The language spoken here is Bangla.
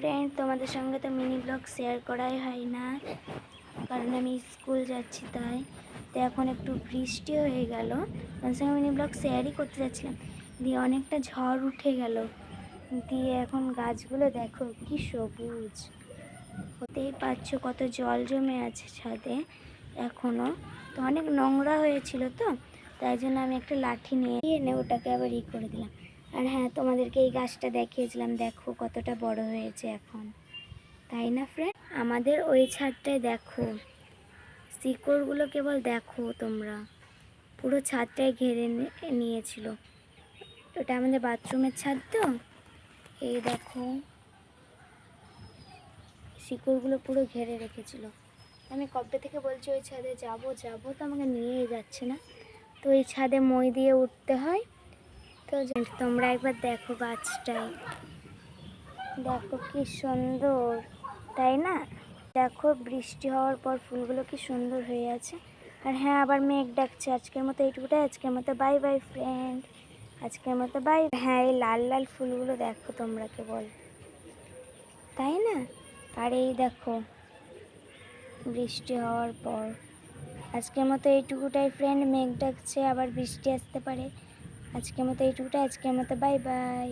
ফ্রেন্ড, তোমাদের সঙ্গে তো মিনি ব্লগ শেয়ার করাই হয় না, কারণ আমি স্কুল যাচ্ছি তাই। তো এখন একটু বৃষ্টি হয়ে গেল, তোমাদের সঙ্গে মিনি ব্লগ শেয়ারই করতে যাচ্ছিলাম, দিয়ে অনেকটা ঝড় উঠে গেল, দিয়ে এখন গাছগুলো দেখো কি সবুজ। হতেই পারছো কত জল জমে আছে ছাদে এখনও, তো অনেক নোংরা হয়েছিল, তো তাই জন্য আমি একটা লাঠি নিয়ে এনে ওটাকে আবার করে দিলাম। আর হ্যাঁ, তোমাদেরকে এই গাছটা দেখিয়েছিলাম, দেখো কতটা বড় হয়েছে এখন, তাই না ফ্রেন্ড? আমাদের ওই ছাদটায় দেখো শিকড়গুলো, কেবল দেখো তোমরা, পুরো ছাদটায় ঘিরে নিয়েছিল। ওটা আমাদের বাথরুমের ছাদ, তো এই দেখো শিকড়গুলো পুরো ঘিরে রেখেছিল। আমি কবে থেকে বলছি ওই ছাদে যাবো যাবো, তো আমাকে নিয়েই যাচ্ছে না। তো ওই ছাদে মই দিয়ে উঠতে হয়। তো তোমরা একবার দেখো গাছটায়, দেখো কি সুন্দর, তাই না? দেখো বৃষ্টি হওয়ার পর ফুলগুলো কি সুন্দর হয়ে আছে। আর হ্যাঁ, আবার মেঘ ডাকছে। আজকের মতো এইটুকুটাই, আজকের মতো বাই বাই ফ্রেন্ড, আজকের মতো বাই। হ্যাঁ, এই লাল লাল ফুলগুলো দেখো তোমরা কেবল, তাই না? আর এই দেখো বৃষ্টি হওয়ার পর, আজকের মতো এইটুকুটাই ফ্রেন্ড। মেঘ ডাকছে, আবার বৃষ্টি আসতে পারে। আজকের মতো এইটুকুটাই, আজকের মতো বাই বাই।